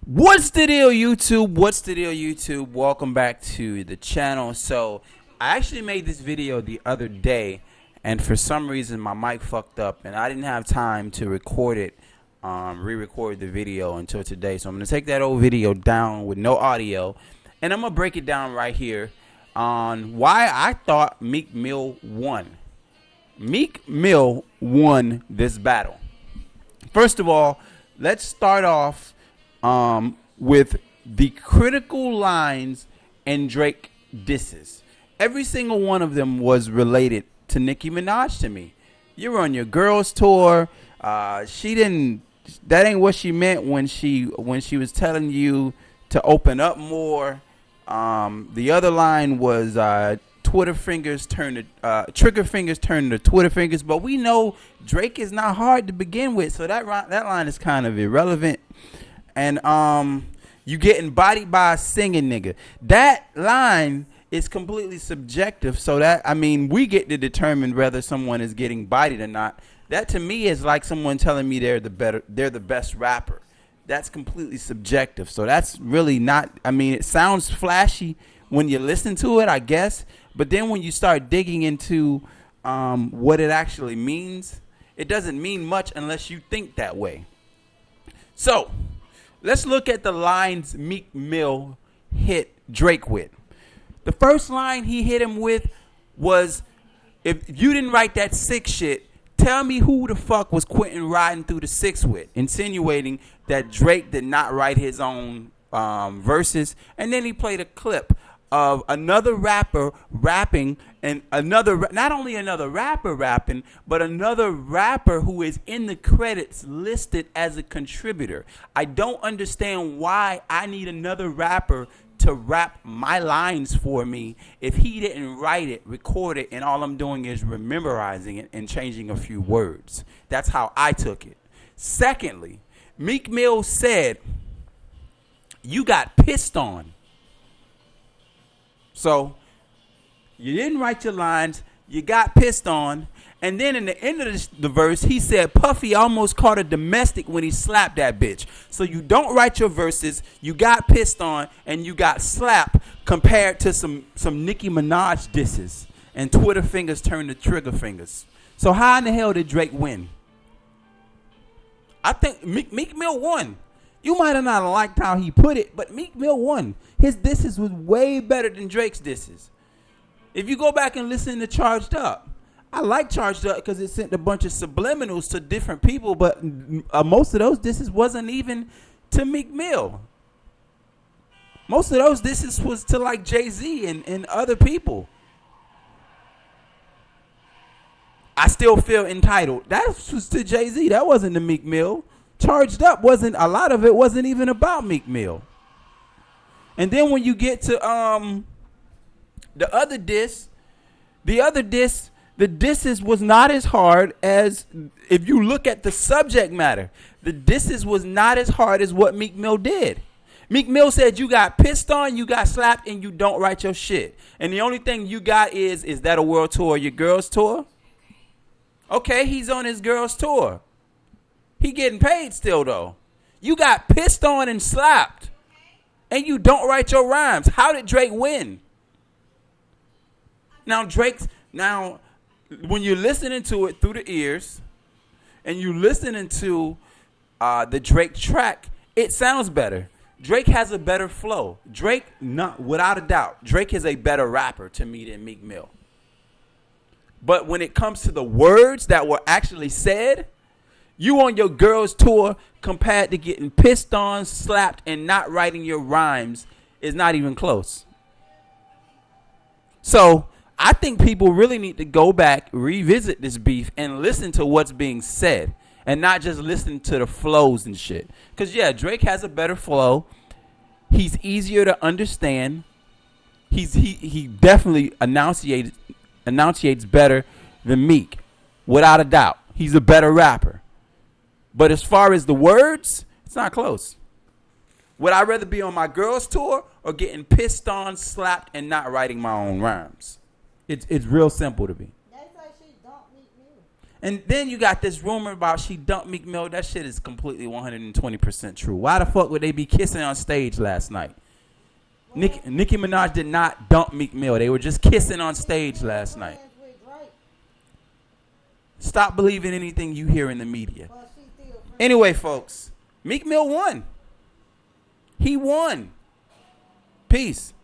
What's the deal, YouTube? What's the deal, YouTube? Welcome back to the channel. So, I actually made this video the other day, and for some reason my mic fucked up, and I didn't have time to record it, re-record the video until today. So I'm gonna take that old video down with no audio, and I'm gonna break it down right here on why I thought Meek Mill won. Meek Mill won this battle. First of all, let's start off with the critical lines and Drake disses. Every single one of them was related to Nicki Minaj to me. You're on your girls tour. She didn't. That ain't what she meant when she was telling you to open up more. The other line was trigger fingers turn to Twitter fingers. But we know Drake is not hard to begin with, so that line is kind of irrelevant. And you getting bodied by a singing nigga. That line is completely subjective. So that, I mean, we get to determine whether someone is getting bodied or not. That to me is like someone telling me they're the best rapper. That's completely subjective. So that's really not, I mean, it sounds flashy when you listen to it, I guess. But then when you start digging into what it actually means, it doesn't mean much unless you think that way. So let's look at the lines Meek Mill hit Drake with. The first line he hit him with was, if you didn't write that sick shit, tell me who the fuck was Quentin riding through the six with, insinuating that Drake did not write his own verses. And then he played a clip of another rapper rapping, and not only another rapper rapping, but another rapper who is in the credits listed as a contributor. I don't understand why I need another rapper to rap my lines for me if he didn't write it, record it, and all I'm doing is memorizing it and changing a few words. That's how I took it. Secondly, Meek Mill said, you got pissed on. So, you didn't write your lines, you got pissed on, and then in the end of the verse, he said Puffy almost caught a domestic when he slapped that bitch. So you don't write your verses, you got pissed on, and you got slapped compared to some Nicki Minaj disses, and Twitter fingers turned to trigger fingers. So how in the hell did Drake win? I think Meek Mill won. You might have not liked how he put it, but Meek Mill won. His disses was way better than Drake's disses. If you go back and listen to Charged Up, I like Charged Up because it sent a bunch of subliminals to different people, but most of those disses wasn't even to Meek Mill. Most of those disses was to like Jay-Z and other people. I still feel entitled. That was to Jay-Z. That wasn't to Meek Mill. Charged Up wasn't, a lot of it wasn't even about Meek Mill. And then when you get to the other diss, the disses was not as hard as, if you look at the subject matter, the disses was not as hard as what Meek Mill did. Meek Mill said you got pissed on, you got slapped, and you don't write your shit. And the only thing you got is that a world tour, your girls tour? Okay, he's on his girls tour. He getting paid still though. You got pissed on and slapped, and you don't write your rhymes. How did Drake win? Now when you're listening to it through the ears, and you're listening to the Drake track, it sounds better. Drake has a better flow. Drake, not without a doubt, Drake is a better rapper to me than Meek Mill. But when it comes to the words that were actually said, you on your girls tour compared to getting pissed on, slapped, and not writing your rhymes is not even close. So I think people really need to go back, revisit this beef, and listen to what's being said, and not just listen to the flows and shit. Because, yeah, Drake has a better flow. He's easier to understand. He definitely enunciates better than Meek, without a doubt. He's a better rapper. But as far as the words, it's not close. Would I rather be on my girls tour or getting pissed on, slapped, and not writing my own rhymes? It's real simple to me. That's why she don't Meek Mill. And then you got this rumor about she dumped Meek Mill. That shit is completely 120% true. Why the fuck would they be kissing on stage last night? Nicki Minaj did not dump Meek Mill. They were just kissing on stage last night. Stop believing anything you hear in the media. Anyway, folks, Meek Mill won. He won. Peace.